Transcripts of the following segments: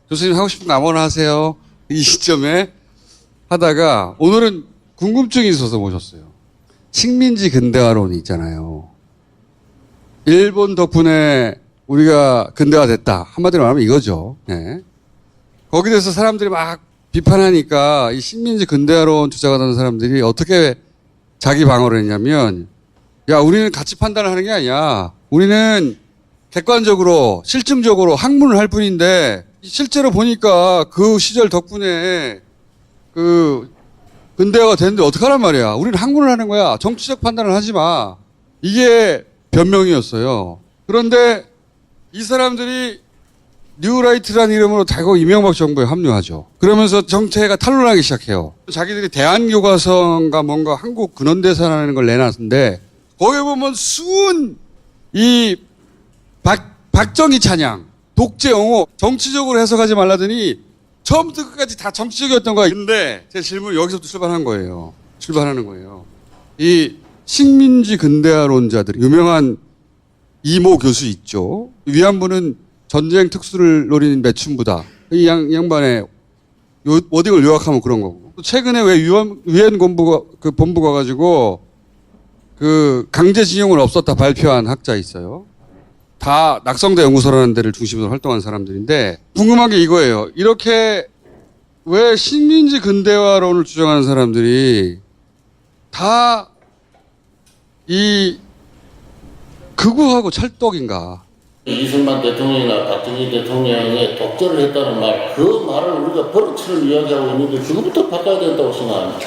교수님 하고 싶은 거 아무거나 하세요. 이 시점에 하다가 오늘은 궁금증이 있어서 모셨어요. 식민지 근대화론이 있잖아요. 일본 덕분에 우리가 근대화됐다. 한마디로 말하면 이거죠. 네. 거기에 대해서 사람들이 막 비판하니까 이 식민지 근대화론 주장하는 사람들이 어떻게 자기 방어를 했냐면, 야, 우리는 가치 판단을 하는 게 아니야. 우리는 객관적으로, 실증적으로 학문을 할 뿐인데, 실제로 보니까 그 시절 덕분에 그 근대화가 됐는데 어떡하란 말이야. 우리는 학문을 하는 거야. 정치적 판단을 하지 마. 이게 변명이었어요. 그런데 이 사람들이 뉴라이트라는 이름으로 대거 이명박 정부에 합류하죠. 그러면서 정체가 탄로나기 시작해요. 자기들이 대한교과서인가 뭔가 한국 근원대사라는 걸 내놨는데 거기에 보면 순 이 박정희 찬양, 독재 옹호, 정치적으로 해석하지 말라더니 처음부터 끝까지 다 정치적이었던 거야. 근데 제 질문은 여기서부터 출발하는 거예요. 이 식민지 근대화론자들, 유명한 이모 교수 있죠. 위안부는 전쟁 특수를 노리는 매춘부다. 이 양반의 워딩을 요약하면 그런 거고. 또 최근에 왜 유엔 본부가 가지고 그 강제징용을 없었다 발표한 학자 있어요. 다 낙성대 연구소라는 데를 중심으로 활동한 사람들인데 궁금한 게 이거예요. 이렇게 왜 식민지 근대화론을 주장하는 사람들이 다 이 극우하고 찰떡인가? 이승만 대통령이나 박정희 대통령이 독재를 했다는 말, 그 말을 우리가 버릇처럼 이야기하고 있는데 그거부터 바꿔야 된다고 생각합니다.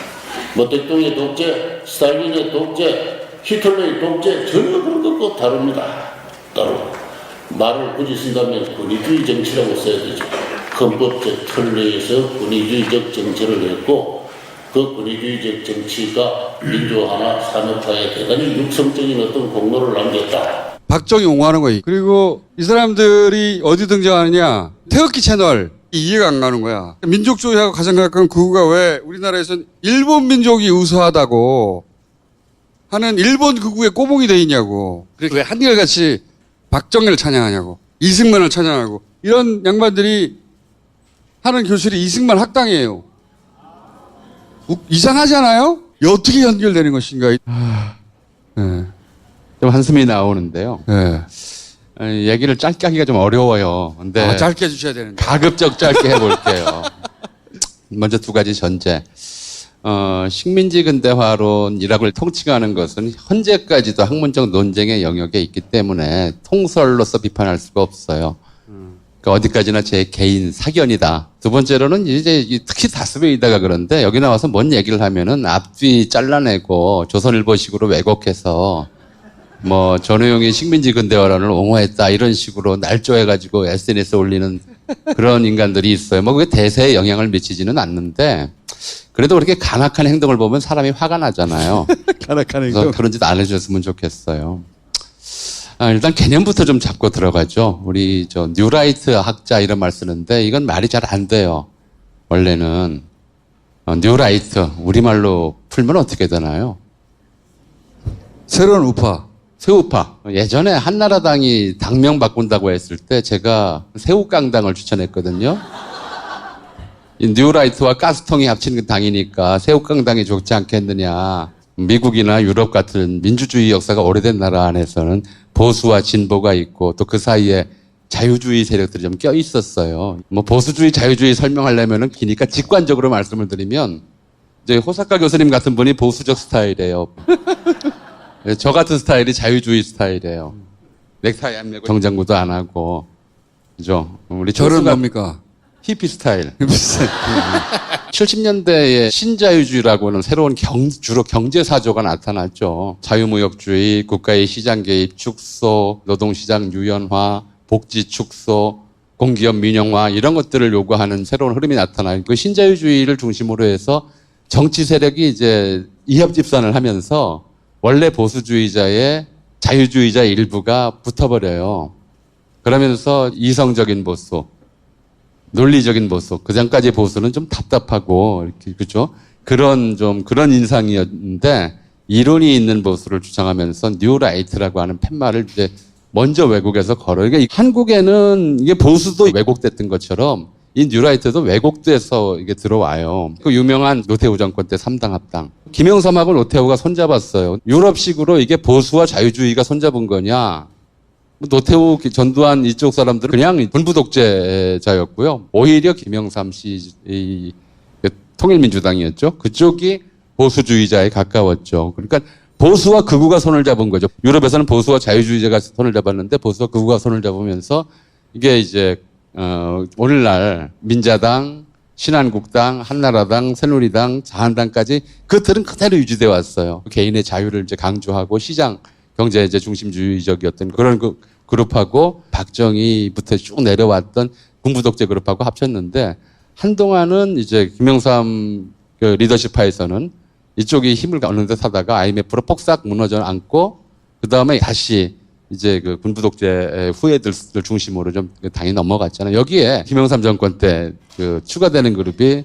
뭐 대통령의 독재, 스탈린의 독재, 히틀러의 독재 전혀 그런 것과 다릅니다. 따로 말을 굳이 쓴다면 권위주의 정치라고 써야 되죠. 헌법적 틀 내에서 권위주의적 정치를 했고 그 권위주의적 정치가 민주화나 산업화에 대단히 육성적인 어떤 공로를 남겼다. 박정희 옹호하는 거예요. 그리고 이 사람들이 어디 등장하느냐? 태극기 채널. 이해가 안 가는 거야. 민족주의하고 가장 가까운 극우가 왜 우리나라에서는 일본 민족이 우수하다고 하는 일본 극우의 꼬봉이 돼 있냐고. 왜 한결같이 박정희를 찬양하냐고. 이승만을 찬양하고. 이런 양반들이 하는 교실이 이승만 학당이에요. 이상하지 않아요? 어떻게 연결되는 것인가? 네. 좀 한숨이 나오는데요. 네. 얘기를 짧게 하기가 좀 어려워요. 근데 짧게 해주셔야 되는데. 가급적 짧게 해볼게요. 먼저 두 가지 전제. 식민지 근대화론이라고 통칭하는 것은 현재까지도 학문적 논쟁의 영역에 있기 때문에 통설로서 비판할 수가 없어요. 그러니까 어디까지나 제 개인 사견이다. 두 번째로는 이제 특히 다스베이다가 그런데 여기 나와서 뭔 얘기를 하면은 앞뒤 잘라내고 조선일보식으로 왜곡해서 뭐 전우용이 식민지 근대화론을 옹호했다 이런 식으로 날조해가지고 SNS에 올리는 그런 인간들이 있어요. 뭐 그게 대세에 영향을 미치지는 않는데 그래도 그렇게 간악한 행동을 보면 사람이 화가 나잖아요. 간악한 그래서 행동. 그런 짓 안 해줬으면 좋겠어요. 일단 개념부터 좀 잡고 들어가죠. 우리 뉴라이트 학자 이런 말 쓰는데 이건 말이 잘 안 돼요. 원래는 뉴라이트 우리말로 풀면 어떻게 되나요? 새로운 우파. 새우파. 예전에 한나라당이 당명 바꾼다고 했을 때 제가 새우깡당을 추천했거든요. 이 뉴라이트와 가스통이 합친 당이니까 새우깡당이 좋지 않겠느냐. 미국이나 유럽 같은 민주주의 역사가 오래된 나라 안에서는 보수와 진보가 있고 또 그 사이에 자유주의 세력들이 좀 껴 있었어요. 뭐 보수주의, 자유주의 설명하려면은 기니까 직관적으로 말씀을 드리면 이제 호사카 교수님 같은 분이 보수적 스타일이에요. 저 같은 스타일이 자유주의 스타일이에요. 넥타이 안 매고 정장구도 안 하고, 그죠? 우리 저는 뭡니까? 히피 스타일. 70년대에 신자유주의라고는 새로운 주로 경제사조가 나타났죠. 자유무역주의, 국가의 시장 개입 축소, 노동시장 유연화, 복지 축소, 공기업 민영화 이런 것들을 요구하는 새로운 흐름이 나타나요. 그 신자유주의를 중심으로 해서 정치 세력이 이제 이합집산을 하면서 원래 보수주의자의 자유주의자 일부가 붙어버려요. 그러면서 이성적인 보수, 논리적인 보수, 그 전까지 보수는 좀 답답하고, 이렇게, 그죠? 그런 인상이었는데, 이론이 있는 보수를 주장하면서 뉴라이트라고 하는 팻말을 이제 먼저 왜곡해서 걸어. 이게 한국에는 이게 보수도 왜곡됐던 것처럼 이 뉴라이트도 왜곡돼서 이게 들어와요. 그 유명한 노태우 정권 때 3당 합당. 김영삼하고 노태우가 손잡았어요. 유럽식으로 이게 보수와 자유주의가 손잡은 거냐. 노태우, 전두환 이쪽 사람들은 그냥 군부 독재자였고요. 오히려 김영삼 씨, 통일민주당이었죠. 그쪽이 보수주의자에 가까웠죠. 그러니까 보수와 극우가 손을 잡은 거죠. 유럽에서는 보수와 자유주의자가 손을 잡았는데 보수와 극우가 손을 잡으면서 이게 이제 오늘날 민자당, 신한국당, 한나라당, 새누리당, 자한당까지 그 틀은 그대로 유지되어 왔어요. 개인의 자유를 이제 강조하고 시장 경제 이제 중심주의적이었던 그런 그 그룹하고 박정희부터 쭉 내려왔던 군부독재 그룹하고 합쳤는데 한동안은 이제 김영삼 그 리더십하에서는 이쪽이 힘을 얻는 듯 하다가 IMF로 폭삭 무너져 앉고 그 다음에 다시 이제 그 군부독재 후예들을 중심으로 좀 당이 넘어갔잖아요. 여기에 김영삼 정권 때 그 추가되는 그룹이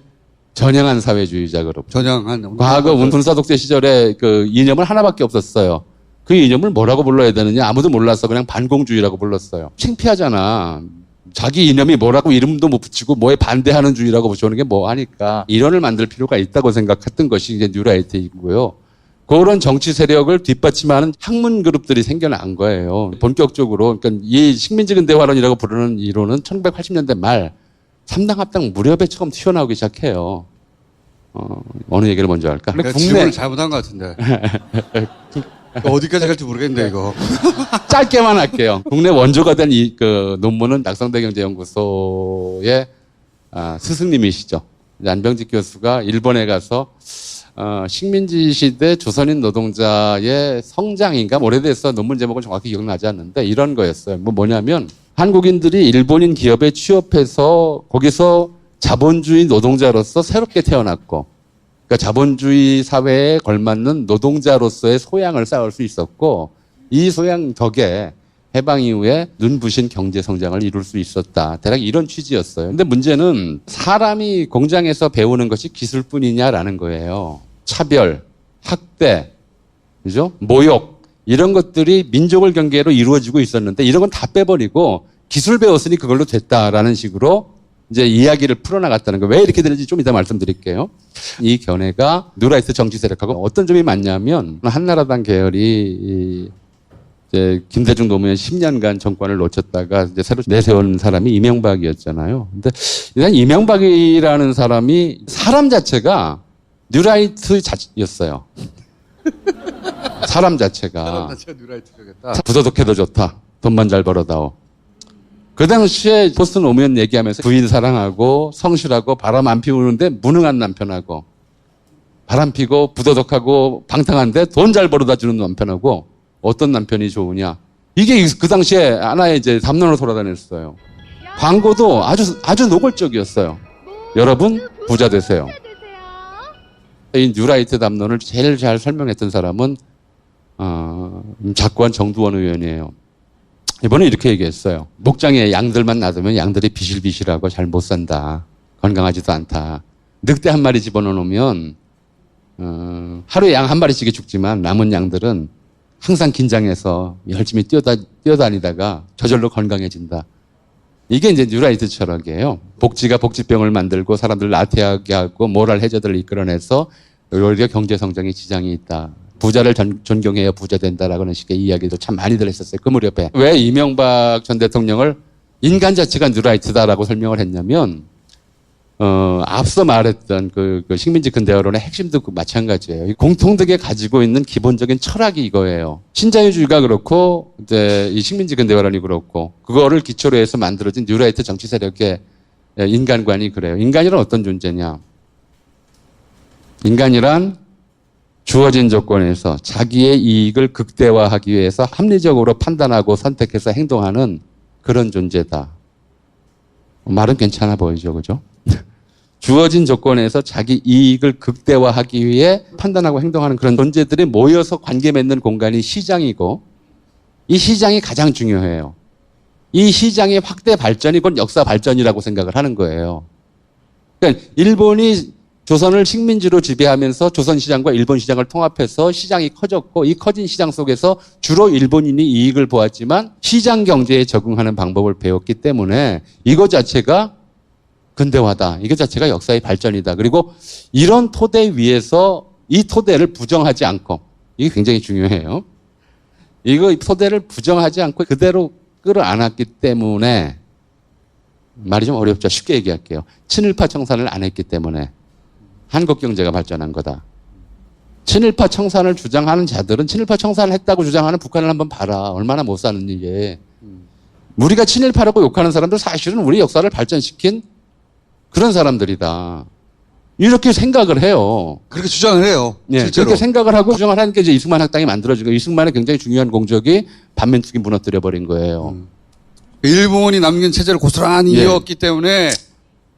전형한 사회주의자 그룹. 전형한. 과거 군사독재 시절에 그 이념을 하나밖에 없었어요. 그 이념을 뭐라고 불러야 되느냐 아무도 몰라서 그냥 반공주의라고 불렀어요. 창피하잖아. 자기 이념이 뭐라고 이름도 못 붙이고 뭐에 반대하는 주의라고 붙여오는 게 뭐 하니까 이론을 만들 필요가 있다고 생각했던 것이 이제 뉴라이트이고요. 그런 정치 세력을 뒷받침하는 학문 그룹들이 생겨난 거예요. 본격적으로 그러니까 이 식민지 근대화론이라고 부르는 이론은 1980년대 말 3당 합당 무렵에 처음 튀어나오기 시작해요. 어느 얘기를 먼저 할까? 내가 질문을 잘못한 것 같은데. 어디까지 갈지 모르겠는데 이거. 짧게만 할게요. 국내 원조가 된 이 그 논문은 낙성대 경제연구소의 스승님이시죠. 안병직 교수가 일본에 가서 식민지 시대 조선인 노동자의 성장인가 오래돼서 논문 제목은 정확히 기억나지 않는데 이런 거였어요. 뭐냐면 한국인들이 일본인 기업에 취업해서 거기서 자본주의 노동자로서 새롭게 태어났고 그러니까 자본주의 사회에 걸맞는 노동자로서의 소양을 쌓을 수 있었고 이 소양 덕에 해방 이후에 눈부신 경제 성장을 이룰 수 있었다. 대략 이런 취지였어요. 근데 문제는 사람이 공장에서 배우는 것이 기술뿐이냐라는 거예요. 차별, 학대, 그죠? 모욕 이런 것들이 민족을 경계로 이루어지고 있었는데 이런 건 다 빼버리고 기술 배웠으니 그걸로 됐다라는 식으로 이제 이야기를 풀어나갔다는 거. 왜 이렇게 되는지 좀 이따 말씀드릴게요. 이 견해가 뉴라이트 정치 세력하고 어떤 점이 맞냐면 한나라당 계열이 이제 김대중 노무현 10년간 정권을 놓쳤다가 이제 새로 내세운 사람이 이명박이었잖아요. 근데 일단 이명박이라는 사람이 사람 자체가 뉴라이트였어요. 사람 자체가 부도덕해도 좋다. 돈만 잘 벌어다오. 그 당시에 포스트 노무현 얘기하면서 부인 사랑하고 성실하고 바람 안 피우는데 무능한 남편하고 바람 피고 부도덕하고 방탕한데 돈 잘 벌어다 주는 남편하고 어떤 남편이 좋으냐. 이게 그 당시에 하나의 이제 담론으로 돌아다녔어요. 광고도 아주 노골적이었어요. 여러분 부자 되세요. 이 뉴라이트 담론을 제일 잘 설명했던 사람은 작고한 정두원 의원이에요. 이번에 이렇게 얘기했어요. 목장에 양들만 놔두면 양들이 비실비실하고 잘 못 산다. 건강하지도 않다. 늑대 한 마리 집어넣으면 하루에 양 한 마리씩이 죽지만 남은 양들은 항상 긴장해서 열심히 뛰어다니다가 저절로 건강해진다. 이게 이제 뉴라이트 철학이에요. 복지가 복지병을 만들고 사람들을 나태하게 하고 모랄 해저들을 이끌어내서 오히려 경제 성장에 지장이 있다. 부자를 존경해야 부자 된다라는 식의 이야기도 참 많이들 했었어요. 그 무렵에. 왜 이명박 전 대통령을 인간 자체가 뉴라이트다라고 설명을 했냐면 앞서 말했던 그 식민지 근대화론의 핵심도 마찬가지예요. 공통되게 가지고 있는 기본적인 철학이 이거예요. 신자유주의가 그렇고 이제 이 식민지 근대화론이 그렇고 그거를 기초로 해서 만들어진 뉴라이트 정치 세력의 인간관이 그래요. 인간이란 어떤 존재냐? 인간이란 주어진 조건에서 자기의 이익을 극대화하기 위해서 합리적으로 판단하고 선택해서 행동하는 그런 존재다. 말은 괜찮아 보이죠, 그죠? 주어진 조건에서 자기 이익을 극대화하기 위해 판단하고 행동하는 그런 존재들이 모여서 관계 맺는 공간이 시장이고 이 시장이 가장 중요해요. 이 시장의 확대 발전이 곧 역사 발전이라고 생각을 하는 거예요. 그러니까 일본이 조선을 식민지로 지배하면서 조선 시장과 일본 시장을 통합해서 시장이 커졌고 이 커진 시장 속에서 주로 일본인이 이익을 보았지만 시장 경제에 적응하는 방법을 배웠기 때문에 이것 자체가 근대화다. 이것 자체가 역사의 발전이다. 그리고 이런 토대 위에서 이 토대를 부정하지 않고 이게 굉장히 중요해요. 이 토대를 부정하지 않고 그대로 끌어안았기 때문에 말이 좀 어렵죠. 쉽게 얘기할게요. 친일파 청산을 안 했기 때문에 한국 경제가 발전한 거다. 친일파 청산을 주장하는 자들은 친일파 청산을 했다고 주장하는 북한을 한번 봐라. 얼마나 못 사는 이게. 우리가 친일파라고 욕하는 사람들 사실은 우리 역사를 발전시킨 그런 사람들이다. 이렇게 생각을 해요. 그렇게 주장을 해요. 네, 실제로. 그렇게 생각을 하고 주장을 하니까 이제 이승만 학당이 만들어지고 이승만의 굉장히 중요한 공적이 반민특위 무너뜨려 버린 거예요. 일본이 남긴 체제를 고스란히 예. 이어왔기 때문에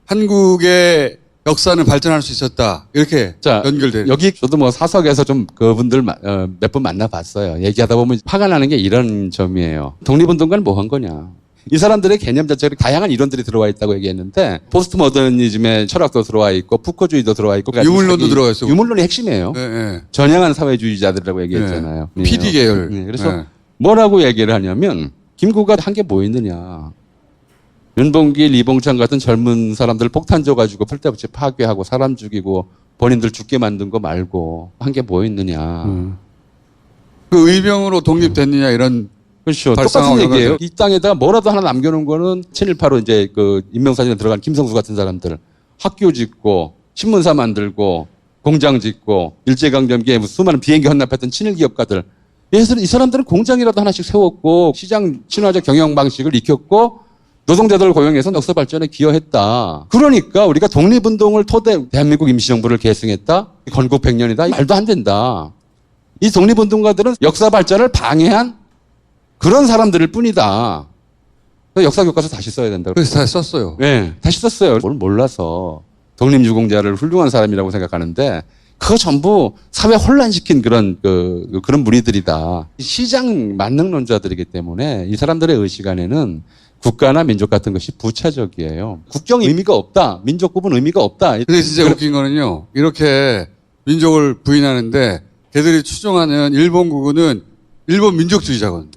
한국의 역사는 발전할 수 있었다. 이렇게 자, 연결돼요. 여기 저도 뭐 사석에서 좀 그분들 몇 번 만나봤어요. 얘기하다 보면 화가 나는 게 이런 점이에요. 독립운동가는 뭐 한 거냐. 이 사람들의 개념 자체가 다양한 이론들이 들어와 있다고 얘기했는데 포스트 모더니즘의 철학도 들어와 있고 푸코주의도 들어와 있고 유물론도 들어가 있어요. 유물론이 핵심이에요. 네, 네. 전향한 사회주의자들이라고 얘기했잖아요. 네. PD 계열. 그래서 네. 뭐라고 얘기를 하냐면 김구가 한 게 뭐 있느냐. 윤봉길, 이봉창 같은 젊은 사람들 폭탄 줘가지고 풀떼붙이 파괴하고 사람 죽이고 본인들 죽게 만든 거 말고 한 게 뭐 있느냐. 그 의병으로 독립됐느냐 이런 그렇죠. 발상하고 똑같은 얘기예요. 연관돼요. 이 땅에다가 뭐라도 하나 남겨놓은 거는 친일파로 이제 그 인명사진에 들어간 김성수 같은 사람들 학교 짓고 신문사 만들고 공장 짓고 일제강점기에 수많은 비행기 헌납했던 친일 기업가들. 이 사람들은 공장이라도 하나씩 세웠고 시장 친화적 경영 방식을 익혔고 노동자들을 고용해서 역사 발전에 기여했다. 그러니까 우리가 독립운동을 토대 대한민국 임시정부를 계승했다. 건국 100년이다. 말도 안 된다. 이 독립운동가들은 역사 발전을 방해한 그런 사람들일 뿐이다. 역사 교과서 다시 써야 된다. 그래서 다 썼어요. 네, 다시 썼어요. 뭘 몰라서 독립유공자를 훌륭한 사람이라고 생각하는데 그거 전부 사회 혼란시킨 그런 그런 무리들이다. 시장 만능론자들이기 때문에 이 사람들의 의식 안에는 국가나 민족 같은 것이 부차적이에요. 국경이 의미가 없다. 민족 구분 의미가 없다. 근데 진짜 웃긴 거는요. 이렇게 민족을 부인하는데 걔들이 추종하는 일본 구구는 일본 민족주의자거든요.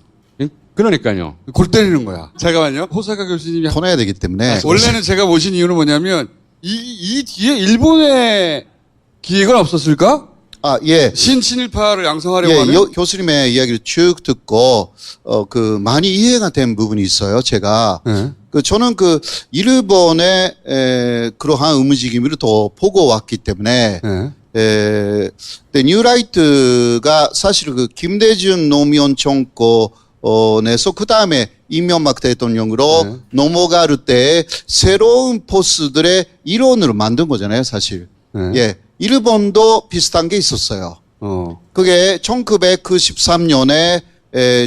그러니까요. 골 때리는 거야. 잠깐만요. 호사카 교수님이 터내야 되기 때문에 원래는 제가 모신 이유는 뭐냐면 이 뒤에 일본의 기획은 없었을까? 예. 신친일파를 양성하려고 예, 하는 교수님의 이야기를 쭉 듣고 많이 이해가 된 부분이 있어요. 제가 네. 저는 일본의 그러한 움직임을 더 보고 왔기 때문에 네. 근데 뉴라이트가 사실 김대중 노무현 정권에서 그 다음에 이명박 대통령으로 네. 넘어갈 때 새로운 포스들의 일원으로 만든 거잖아요, 사실. 네. 예, 일본도 비슷한 게 있었어요. 그게 1993년에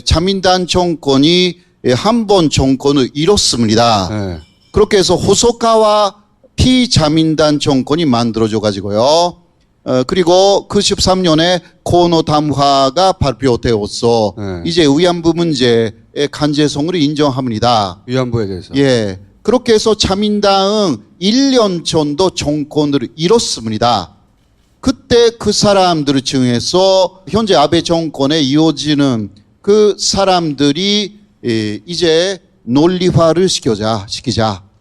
자민당 정권이 한번 정권을 잃었습니다. 네. 그렇게 해서 호소카와 피자민당 정권이 만들어져 가지고요. 그리고 93년에 코노 담화가 발표되어서 네. 이제 위안부 문제의 간제성을 인정합니다. 위안부에 대해서. 예. 그렇게 해서 자민당은 1년 전도 정권을 잃었습니다. 그때 그 사람들을 중에서 현재 아베 정권에 이어지는 그 사람들이 이제 논리화를 시키자.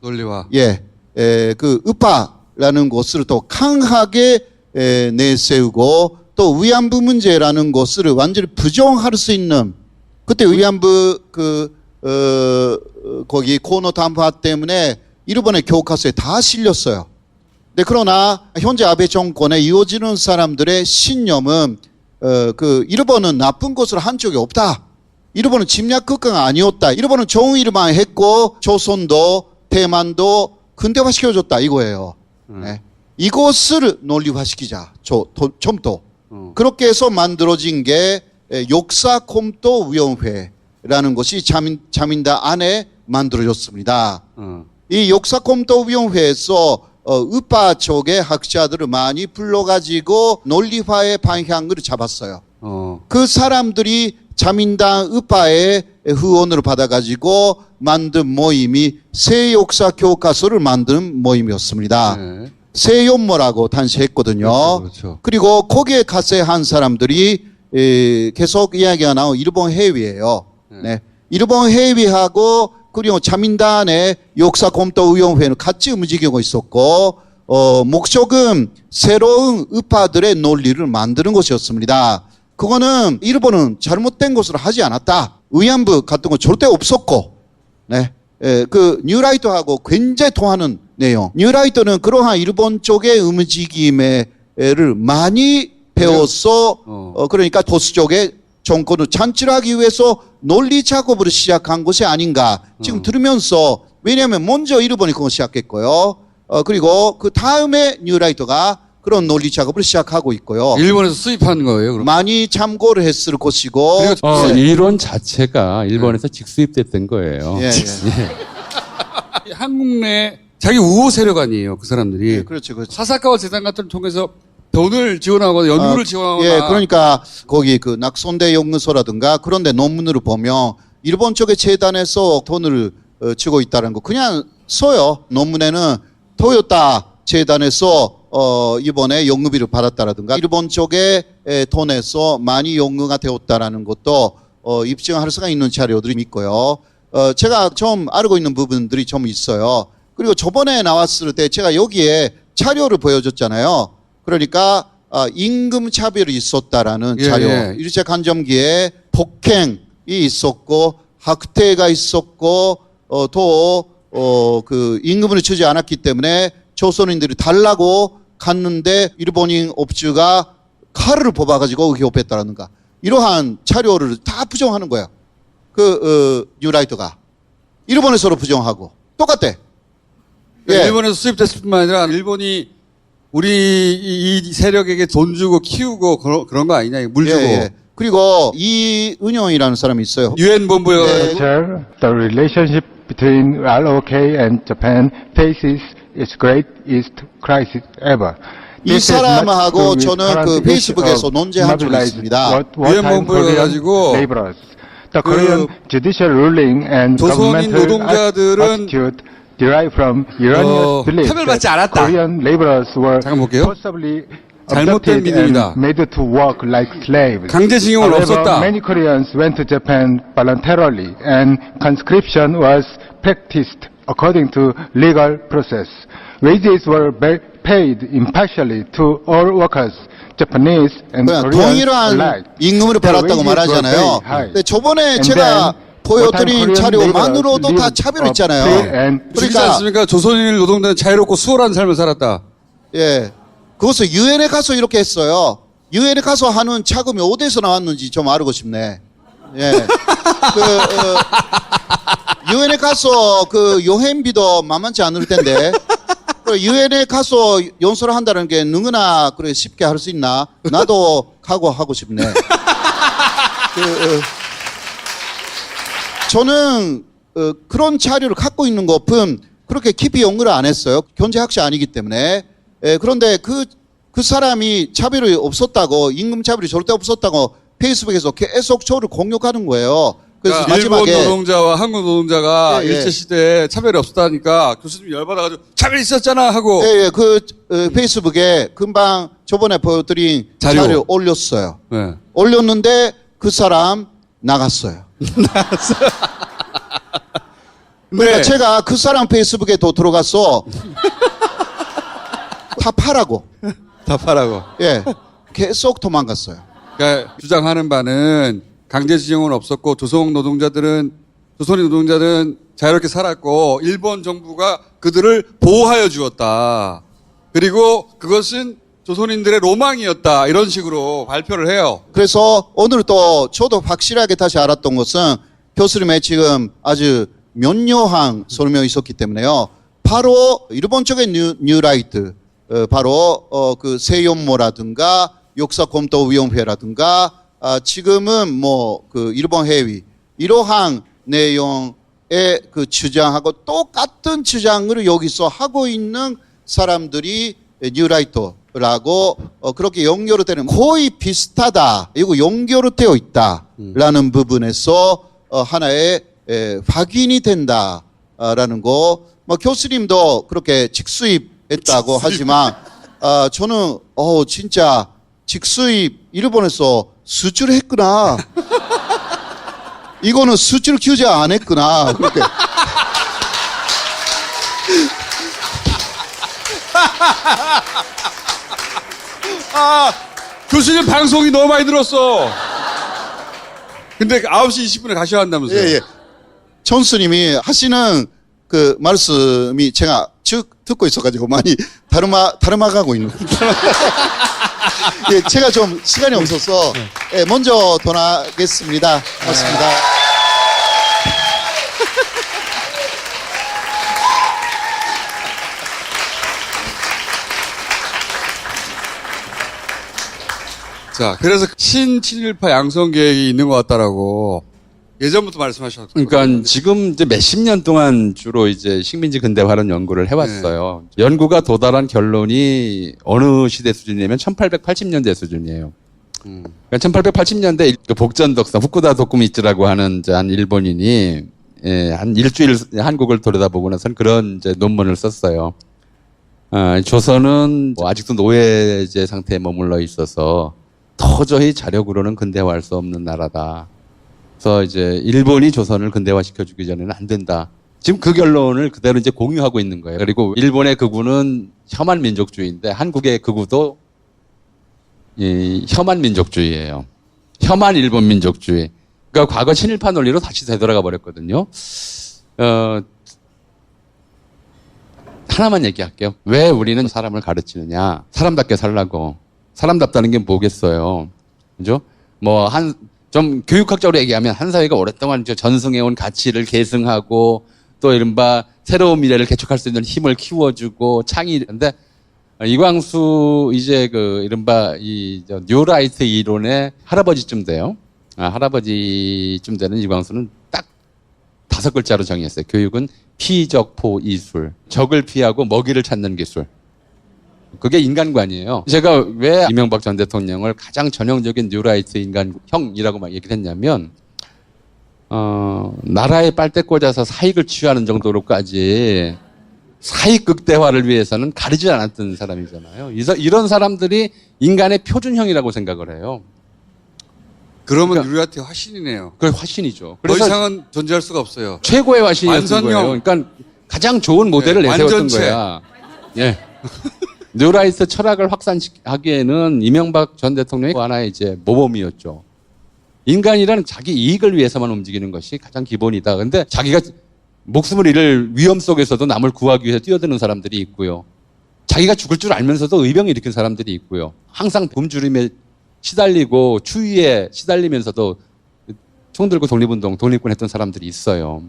논리화. 예. 으파라는 것을 더 강하게 내세우고 또 위안부 문제라는 것을 완전히 부정할 수 있는 그때 위안부 거기 코노 담화 때문에 일본의 교과서에 다 실렸어요. 네, 그러나 현재 아베 정권에 이어지는 사람들의 신념은 일본은 나쁜 것을 한 적이 없다. 일본은 침략 국가가 아니었다. 일본은 정의를만 했고 조선도 대만도 근대화시켜줬다 이거예요. 네. 이것을 논리화시키자. 좀 더. 그렇게 해서 만들어진 게 역사검토위원회라는 것이 자민당 안에 만들어졌습니다. 이 역사검토위원회에서 으파 쪽의 학자들을 많이 불러가지고 논리화의 방향을 잡았어요. 그 사람들이 자민당 으파의 후원을 받아가지고 만든 모임이 새 역사 교과서를 만든 모임이었습니다. 네. 세연모라고 단시했거든요. 그렇죠. 그리고 거기에 가세한 사람들이 계속 이야기가 나온 일본 해위예요. 네. 일본 해위하고 그리고 자민단의 역사검토위원회는 같이 움직이고 있었고 목적은 새로운 우파들의 논리를 만드는 것이었습니다. 그거는 일본은 잘못된 것을 하지 않았다. 위안부 같은 거 절대 없었고, 네. 그 뉴라이트하고 굉장히 통하는 내용. 뉴라이트는 그러한 일본 쪽의 움직임을 많이 배워서 그러니까 보수 쪽의 정권을 창출하기 위해서 논리 작업을 시작한 것이 아닌가 지금 들으면서 왜냐하면 먼저 일본이 그거 시작했고요. 그리고 그 다음에 뉴라이트가 그런 논리 작업을 시작하고 있고요. 일본에서 수입한 거예요. 그럼. 많이 참고를 했을 것이고 그리고 이론 자체가 일본에서 직수입됐던 거예요. 예, 예. 한국 내 자기 우호 세력 아니에요. 그 사람들이. 예, 그렇죠, 그렇죠. 사사카와 재단 같은 걸 통해서 돈을 지원하거나 연구를 지원하거나. 예, 그러니까 거기 그 낙손대 연구소라든가 그런데 논문을 보면 일본 쪽의 재단에서 돈을 주고 있다는 거 그냥 써요. 논문에는 토요타 재단에서 이번에 연구비를 받았다라든가 일본 쪽의 돈에서 많이 연구가 되었다라는 것도 입증할 수가 있는 자료들이 있고요. 제가 좀 알고 있는 부분들이 좀 있어요. 그리고 저번에 나왔을 때 제가 여기에 자료를 보여줬잖아요. 그러니까 임금 차별이 있었다라는 예, 자료. 예. 일제 간점기에 폭행이 있었고 학대가 있었고 또 그 임금을 주지 않았기 때문에 조선인들이 달라고 갔는데 일본인 업주가 칼을 뽑아가지고 의협했다라든가 이러한 자료를 다 부정하는 거예요. 뉴라이트가 일본에서도 부정하고 똑같대. 예. 일본에서 수입됐을 뿐만 아니라 일본이 우리 이 세력에게 돈 주고 키우고 그런 거 아니냐. 물 주고. 그리고 이은영이라는 사람이 있어요. 유엔 본부에 네. Sir, the relationship between ROK and Japan faces its greatest crisis ever. 이 사람하고 저는 그 페이스북에서 논쟁한 적이 있습니다. 유엔 본부에 가지고 The Korean judicial ruling and 조선인 governmental 노동자들은 attitude derived from erroneous belief 차별받지 that 않았다. Korean laborers were 잠깐 볼게요. forcibly 잘못된 abducted 믿음이다. and made to work like slaves. 강제징용은 However, 없었다. many Koreans went to Japan voluntarily and conscription was practiced according to legal process. Wages were paid impartially to all workers, Japanese and 그냥 Koreans 동일한 alike. 임금을 Their 받았다고 wages were 말하잖아요. very high. 근데 저번에 And 제가 then, 보여드린 Korean 자료만으로도 laborers 다 lived 차별했잖아요. free and 그러지 그러니까 않습니까? 조선인 노동자는 자유롭고 수월한 삶을 살았다. 예, 그것을 유엔에 가서 이렇게 했어요. 유엔에 가서 하는 자금이 어디서 나왔는지 좀 알고 싶네. 예, 유엔에 가서 그 여행비도 만만치 않을 텐데. 유엔에 가서 연설을 한다는 게 누구나 그래 쉽게 할 수 있나? 나도 각오하고 싶네. 저는 그런 자료를 갖고 있는 것은 그렇게 깊이 연구를 안 했어요. 경제학자 아니기 때문에. 그런데 그 사람이 차별이 없었다고 임금 차별이 절대 없었다고 페이스북에서 계속 저를 공격하는 거예요. 그래서 그러니까 일본 마지막에 노동자와 한국 노동자가 예, 예. 일제시대에 차별이 없었다니까 교수님이 열받아가지고 차별이 있었잖아 하고 예, 페이스북에 금방 저번에 보여드린 자료 올렸어요. 예. 올렸는데 그 사람 나갔어요. 그러니까 네. 제가 그 사람 페이스북에 더 들어가서 다 파라고. 다 파라고. 예, 계속 도망갔어요. 그러니까 주장하는 바는 강제징용은 없었고 조선인 노동자들은 자유롭게 살았고 일본 정부가 그들을 보호하여 주었다. 그리고 그것은 조선인들의 로망이었다. 이런 식으로 발표를 해요. 그래서 오늘 또 저도 확실하게 다시 알았던 것은 교수님의 지금 아주 면요한 설명이 있었기 때문에요. 바로 일본 쪽의 뉴라이트, 바로 그 세연모라든가 역사검토위원회라든가 지금은 뭐 그 일본 해위 이러한 내용의 그 주장하고 똑같은 주장을 여기서 하고 있는 사람들이 뉴라이터라고 그렇게 연결되는 거의 비슷하다. 이거 연결되어 있다라는 부분에서 하나의 확인이 된다라는 거. 뭐 교수님도 그렇게 직수입 했다고 하지만 저는 진짜 직수입 일본에서 수출했구나. 이거는 수출 규제 안 했구나. 그렇게. 교수님 방송이 너무 많이 들었어. 근데 9시 20분에 가셔야 한다면서요? 예. 천수님이 하시는 그 말씀이 제가 쭉 듣고 있어가지고 많이 다름아가고 있는. 예, 제가 좀 시간이 없어서 예, 먼저 돌아가겠습니다. 고맙습니다. 자, 그래서 신친일파 양성 계획이 있는 것 같다라고 예전부터 말씀하셨고. 그러니까 지금 이제 몇십 년 동안 주로 이제 식민지 근대화론 연구를 해왔어요. 연구가 도달한 결론이 어느 시대 수준이냐면 1880년대 수준이에요. 그러니까 1880년대 복전덕성 후쿠다 도쿠미츠라고 하는 이제 한 일본인이 한 일주일 한국을 돌아다보고 나서는 그런 이제 논문을 썼어요. 조선은 아직도 노예제 상태에 머물러 있어서 도저히 자력으로는 근대화할 수 없는 나라다. 그래서 이제 일본이 조선을 근대화시켜주기 전에는 안 된다. 지금 그 결론을 그대로 이제 공유하고 있는 거예요. 그리고 일본의 극우는 혐한 민족주의인데 한국의 극우도 이 혐한 민족주의예요. 혐한 일본 민족주의. 그러니까 과거 친일파 논리로 다시 되돌아가 버렸거든요. 하나만 얘기할게요. 왜 우리는 사람을 가르치느냐? 사람답게 살라고. 사람답다는 게 뭐겠어요? 그죠? 좀 교육학적으로 얘기하면 한 사회가 오랫동안 전승해온 가치를 계승하고 또 이른바 새로운 미래를 개척할 수 있는 힘을 키워주고 창의인데 이광수 이제 그 이른바 이 뉴라이트 이론의 할아버지쯤 돼요. 할아버지쯤 되는 이광수는 딱 5글자로 정의했어요. 교육은 피적포 이술. 적을 피하고 먹이를 찾는 기술. 그게 인간관이에요. 제가 왜 이명박 전 대통령을 가장 전형적인 뉴라이트 인간형이라고 막 얘기를 했냐면, 나라의 빨대 꽂아서 사익을 취하는 정도로까지 사익 극대화를 위해서는 가리지 않았던 사람이잖아요. 이런 사람들이 인간의 표준형이라고 생각을 해요. 그러면 뉴라이트 화신이네요. 그게 화신이죠. 더 그래서 이상은 존재할 수가 없어요. 최고의 화신이었던 완선형. 거예요. 그러니까 가장 좋은 모델을 내세웠던 완전체. 거야. 예. 뉴라이트 철학을 확산하기에는 이명박 전 대통령이 하나의 이제 모범이었죠. 인간이라는 자기 이익을 위해서만 움직이는 것이 가장 기본이다. 근데 자기가 목숨을 잃을 위험 속에서도 남을 구하기 위해서 뛰어드는 사람들이 있고요. 자기가 죽을 줄 알면서도 의병을 일으킨 사람들이 있고요. 항상 굶주림에 시달리고 추위에 시달리면서도 총 들고 독립군 했던 사람들이 있어요.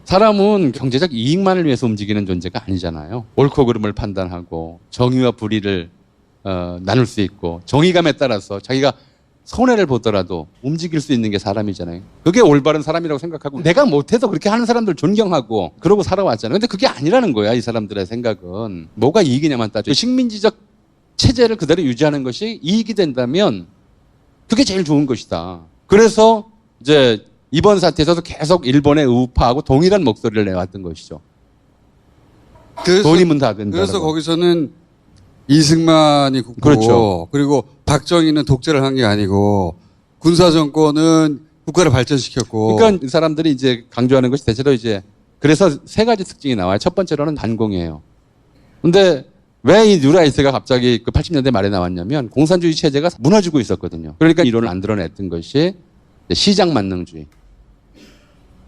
사람은 경제적 이익만을 위해서 움직이는 존재가 아니잖아요. 옳고 그름을 판단하고 정의와 불의를 나눌 수 있고 정의감에 따라서 자기가 손해를 보더라도 움직일 수 있는 게 사람이잖아요. 그게 올바른 사람이라고 생각하고 내가 못해도 그렇게 하는 사람들 존경하고 그러고 살아왔잖아요. 근데 그게 아니라는 거야. 이 사람들의 생각은. 뭐가 이익이냐만 따져. 식민지적 체제를 그대로 유지하는 것이 이익이 된다면 그게 제일 좋은 것이다. 그래서 이제 이번 사태에서도 계속 일본의 우파하고 동일한 목소리를 내왔던 것이죠. 돈이면 다 된다. 그래서 거기서는 이승만이 국부고 그렇죠. 그리고 박정희는 독재를 한 게 아니고 군사 정권은 국가를 발전시켰고. 그러니까 이 사람들이 이제 강조하는 것이 대체로 이제 그래서 3가지 특징이 나와요. 첫 번째로는 반공이에요. 근데 왜 이 뉴라이트가 갑자기 그 80년대 말에 나왔냐면 공산주의 체제가 무너지고 있었거든요. 그러니까 이론을 만들어냈던 것이 시장 만능주의.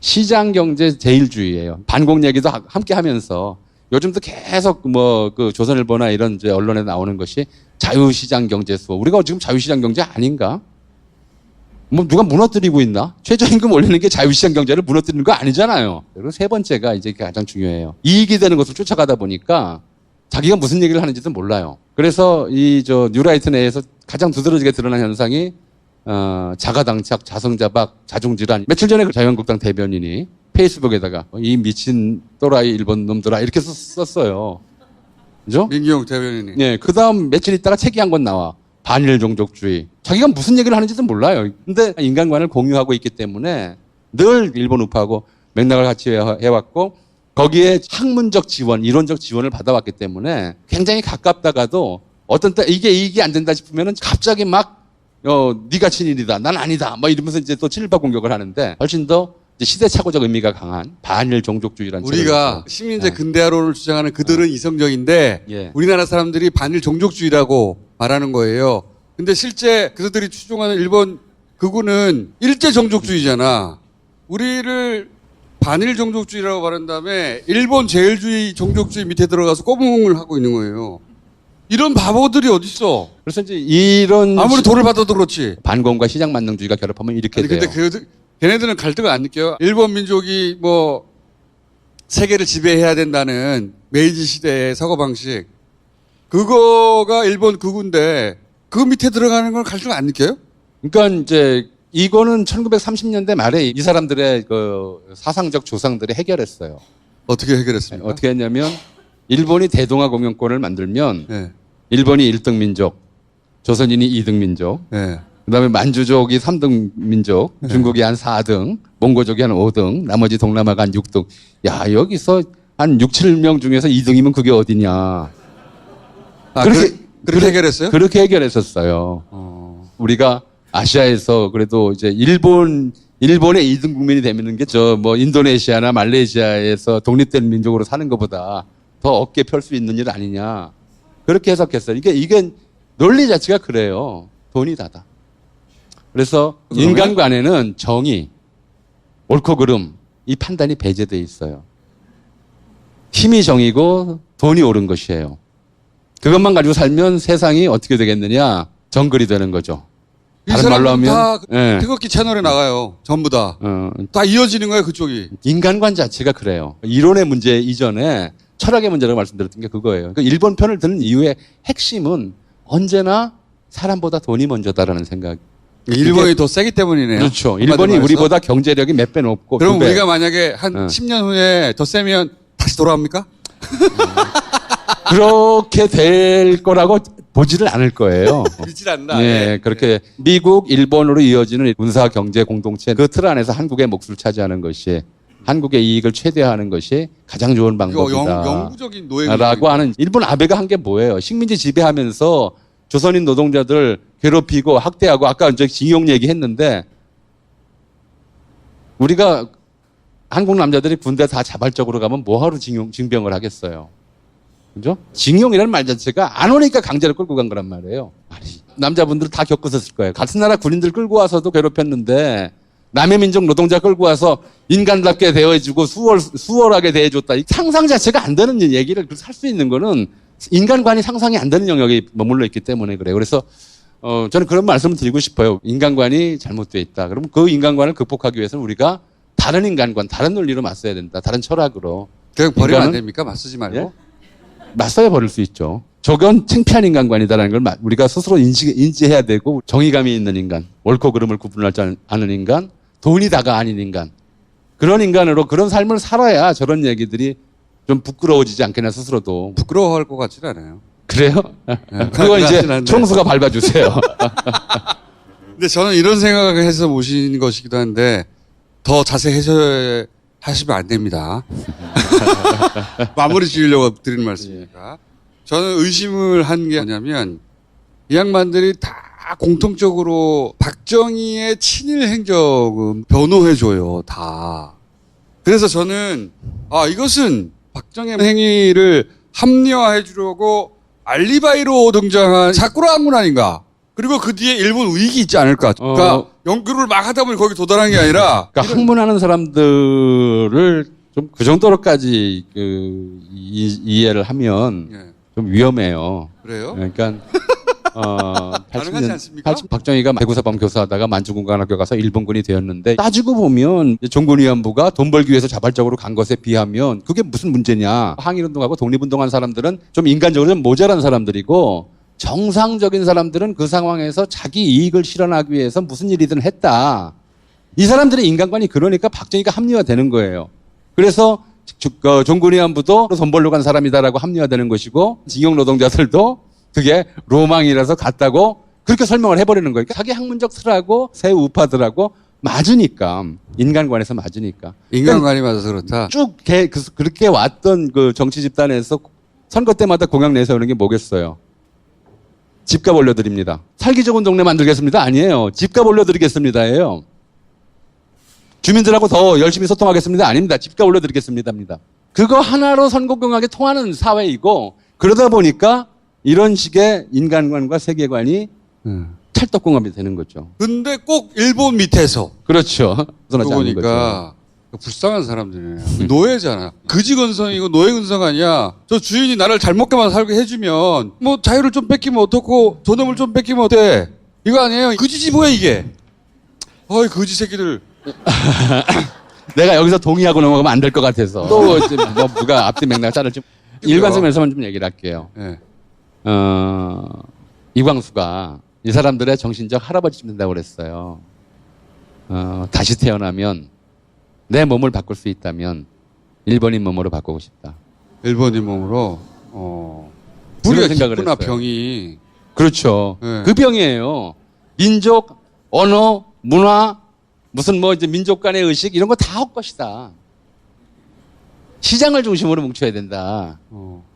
시장 경제 제일주의예요. 반공 얘기도 함께 하면서 요즘도 계속 그 조선일보나 이런 이제 언론에 나오는 것이 자유시장 경제 수호. 우리가 지금 자유시장 경제 아닌가? 누가 무너뜨리고 있나? 최저임금 올리는 게 자유시장 경제를 무너뜨리는 거 아니잖아요. 그리고 3번째가 이제 가장 중요해요. 이익이 되는 것을 쫓아가다 보니까 자기가 무슨 얘기를 하는지도 몰라요. 그래서 뉴라이트 내에서 가장 두드러지게 드러난 현상이 자가당착, 자성자박, 자중질환. 며칠 전에 그 자유한국당 대변인이 페이스북에다가 이 미친 또라이 일본 놈들아 이렇게 썼어요. 그죠? 민기용 대변인이. 네. 그 다음 며칠 있다가 책이 한 권 나와. 반일 종족주의. 자기가 무슨 얘기를 하는지도 몰라요. 근데 인간관을 공유하고 있기 때문에 늘 일본 우파하고 맥락을 같이 해왔고 거기에 학문적 지원, 이론적 지원을 받아왔기 때문에 굉장히 가깝다가도 어떤 때 이게 안 된다 싶으면은 갑자기 막 네가 친일이다, 난 아니다, 뭐 이러면서 이제 또 친일파 공격을 하는데 훨씬 더 이제 시대착오적 의미가 강한 반일 종족주의라는 우리가 식민지 근대화론을 주장하는 그들은 이성적인데 예. 우리나라 사람들이 반일 종족주의라고 말하는 거예요. 근데 실제 그들이 추종하는 일본 극우는 일제 종족주의잖아. 우리를 반일 종족주의라고 말한 다음에 일본 제일주의 종족주의 밑에 들어가서 꼬붕을 하고 있는 거예요. 이런 바보들이 어딨어. 그래서 이제 이런 아무리 돈을 받아도 그렇지. 반공과 시장 만능주의가 결합하면 이렇게 아니, 돼요. 근데 걔네들은 갈등을 안 느껴요. 일본 민족이 뭐 세계를 지배해야 된다는 메이지 시대의 사고 방식. 그거가 일본 극우인데 그 밑에 들어가는 건 갈등을 안 느껴요? 그러니까 이제 이거는 1930년대 말에 이 사람들의 그 사상적 조상들이 해결했어요. 어떻게 해결했습니까? 어떻게 했냐면 일본이 대동아 공영권을 만들면 예. 일본이 1등 민족, 조선인이 2등 민족, 예. 그다음에 만주족이 3등 민족, 중국이 한 4등, 몽고족이 한 5등, 나머지 동남아가 한 6등. 야, 여기서 한 6, 7명 중에서 2등이면 그게 어디냐. 아, 그렇게 해결했어요? 그렇게 해결했었어요. 우리가 아시아에서 그래도 이제 일본의 2등 국민이 되는 게 저 뭐 인도네시아나 말레이시아에서 독립된 민족으로 사는 것보다 더 어깨 펼 수 있는 일 아니냐. 그렇게 해석했어요. 이게 논리 자체가 그래요. 돈이 다다. 그래서 그러면? 인간관에는 정의, 옳고 그름 이 판단이 배제돼 있어요. 힘이 정이고 돈이 옳은 것이에요. 그것만 가지고 살면 세상이 어떻게 되겠느냐? 정글이 되는 거죠. 이 다른 말로 사람은 다 하면 예. 태극기 채널에 나가요. 전부 다. 다 이어지는 거예요, 그쪽이. 인간관 자체가 그래요. 이론의 문제 이전에 철학의 문제라고 말씀드렸던 게 그거예요. 그러니까 일본 편을 드는 이유의 핵심은 언제나 사람보다 돈이 먼저다라는 생각. 일본이 더 세기 때문이네요. 그렇죠. 한마디로 일본이 말해서. 우리보다 경제력이 몇 배 높고 그럼 두 배. 우리가 만약에 한 10년 후에 더 세면 다시 돌아옵니까? 그렇게 될 거라고 보지를 않을 거예요. 믿질 않나. 예, 그렇게 미국, 일본으로 이어지는 군사 경제 공동체 그 틀 안에서 한국의 몫을 차지하는 것이 한국의 이익을 최대화하는 것이 가장 좋은 이거 방법이다. 영구적인 노예. 라고 하는 일본 아베가 한 게 뭐예요? 식민지 지배하면서 조선인 노동자들 괴롭히고 학대하고 아까 이제 징용 얘기했는데 우리가 한국 남자들이 군대 다 자발적으로 가면 뭐하러 징병을 하겠어요? 그죠? 징용이라는 말 자체가 안 오니까 강제로 끌고 간 거란 말이에요. 아니, 남자분들 다 겪으셨을 거예요. 같은 나라 군인들 끌고 와서도 괴롭혔는데 남의 민족 노동자 끌고 와서 인간답게 대해주고 수월하게 대해줬다. 이 상상 자체가 안 되는 얘기를 할 수 있는 거는 인간관이 상상이 안 되는 영역에 머물러 있기 때문에 그래요. 그래서 저는 그런 말씀을 드리고 싶어요. 인간관이 잘못되어 있다. 그럼 그 인간관을 극복하기 위해서는 우리가 다른 인간관, 다른 논리로 맞서야 된다. 다른 철학으로. 그냥 버리면 안 인간은- 됩니까? 맞서지 말고. 예? 맞서야 버릴 수 있죠. 저건 창피한 인간관이다라는 걸 우리가 스스로 인지해야 되고 정의감이 있는 인간, 옳고 그름을 구분할 줄 아는 인간, 돈이 다가 아닌 인간. 그런 인간으로 그런 삶을 살아야 저런 얘기들이 좀 부끄러워지지 않겠나 스스로도. 부끄러워할 것 같지는 않아요. 그래요? 그거 이제 그렇진 않은데. 총수가 밟아주세요. 근데 저는 이런 생각을 해서 모신 것이기도 한데 더 자세히 해석하시면 안 됩니다. 마무리 지으려고 드리는 말씀입니다. 저는 의심을 한 게 뭐냐면 이 양반들이 다 공통적으로 박정희의 친일 행적은 변호해줘요. 다. 그래서 저는 이것은 박정희 행위를 합리화해 주려고 알리바이로 등장한 사쿠라학문 아닌가. 그리고 그 뒤에 일본 우익이 있지 않을까. 그러니까 연구를 막 하다 보니 거기 도달한 게 아니라 그러니까 학문하는 사람들을 좀 그 정도로까지 이해를 하면 예. 좀 위험해요. 그래요? 그러니까 가능하지 않습니까? 박정희가 대구사범 교사하다가 만주군관학교 가서 일본군이 되었는데 따지고 보면 종군위안부가 돈 벌기 위해서 자발적으로 간 것에 비하면 그게 무슨 문제냐. 항일운동하고 독립운동한 사람들은 좀 인간적으로 좀 모자란 사람들이고 정상적인 사람들은 그 상황에서 자기 이익을 실현하기 위해서 무슨 일이든 했다. 이 사람들의 인간관이 그러니까 박정희가 합리화되는 거예요. 그래서 종군위안부도 돈 벌러 간 사람이다라고 합리화되는 것이고 징용 노동자들도 그게 로망이라서 갔다고 그렇게 설명을 해버리는 거예요. 자기 학문적 틀하고 새 우파들하고 맞으니까 인간관에서 맞으니까 인간관이 맞아서 그렇다. 쭉 그렇게 왔던 그 정치 집단에서 선거 때마다 공약 내세우는 게 뭐겠어요? 집값 올려드립니다. 살기 좋은 동네 만들겠습니다. 아니에요. 집값 올려드리겠습니다예요. 주민들하고 더 열심히 소통하겠습니다. 아닙니다. 집값 올려드리겠습니다입니다. 그거 하나로 선거 공약에 통하는 사회이고 그러다 보니까 이런 식의 인간관과 세계관이 찰떡궁합이 되는 거죠. 근데 꼭 일본 밑에서 그렇죠. 벗어나지 않는 거죠. 보니까 불쌍한 사람들이네요. 노예잖아. 그지건성이고 노예근성 아니야. 저 주인이 나를 잘 먹게만 살게 해주면 뭐 자유를 좀 뺏기면 어떻고 존엄을 좀 뺏기면 어때? 이거 아니에요. 그지지 뭐야 이게. 어이 그지 새끼들. 내가 여기서 동의하고 넘어가면 안 될 것 같아서 또 이제 뭐 누가 앞뒤 맥락 자를지 일관성에서만 좀 얘기를 할게요. 네. 이광수가 이 사람들의 정신적 할아버지쯤 된다고 그랬어요. 다시 태어나면 내 몸을 바꿀 수 있다면 일본인 몸으로 바꾸고 싶다. 일본인 몸으로 그런 뿌리가 생각을 깊구나 했어요. 병이. 그렇죠. 네. 그 병이에요. 민족, 언어, 문화, 무슨 뭐 이제 민족 간의 의식 이런 거 다 헛것이다. 시장을 중심으로 뭉쳐야 된다.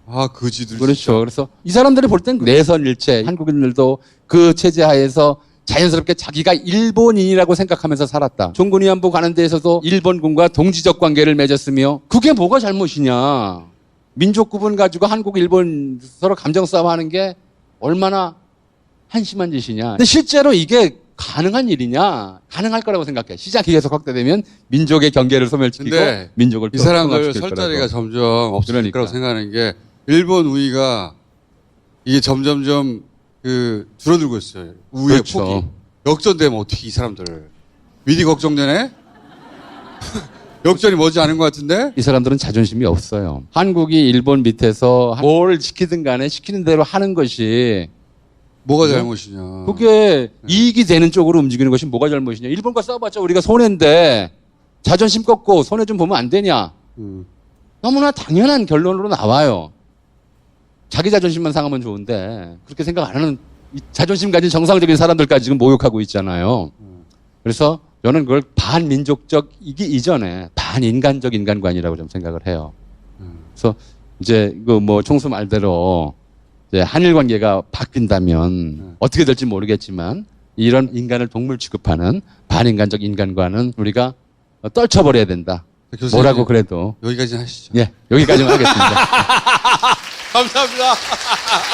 아 그지들. 그렇죠. 그래서 이 사람들이 볼 땐 내선일체, 한국인들도 그 체제 하에서 자연스럽게 자기가 일본인이라고 생각하면서 살았다. 종군위안부 가는 데에서도 일본군과 동지적 관계를 맺었으며 그게 뭐가 잘못이냐. 민족 구분 가지고 한국, 일본 서로 감정 싸움하는 게 얼마나 한심한 짓이냐. 근데 실제로 이게 가능한 일이냐? 가능할 거라고 생각해. 시장이 계속 확대되면 민족의 경계를 소멸시키고 근데 민족을 이 또 사람들 통합시킬 설 거라고. 자리가 점점 없어질 그러니까. 거라고 생각하는 게 일본 우위가 이게 점점점 그 줄어들고 있어요. 우위의 그렇죠. 폭이. 역전되면 어떻게 이 사람들 미리 걱정되네? 역전이 머지 않은 것 같은데? 이 사람들은 자존심이 없어요. 한국이 일본 밑에서 뭘 시키든 간에 시키는 대로 하는 것이 뭐가 잘못이냐? 그게 이익이 되는 쪽으로 움직이는 것이 뭐가 잘못이냐. 일본과 싸워봤자 우리가 손해인데 자존심 꺾고 손해 좀 보면 안 되냐. 너무나 당연한 결론으로 나와요. 자기 자존심만 상하면 좋은데 그렇게 생각 안 하는 이 자존심 가진 정상적인 사람들까지 지금 모욕하고 있잖아요. 그래서 저는 그걸 반민족적이기 이전에 반인간적 인간관이라고 좀 생각을 해요. 그래서 이제 그 뭐 총수 말대로 이제 한일 관계가 바뀐다면 어떻게 될지 모르겠지만 이런 인간을 동물 취급하는 반인간적 인간관은 우리가 떨쳐버려야 된다. 교수님, 뭐라고 그래도 여기까지 하시죠. 예 여기까지만 하겠습니다. 감사합니다.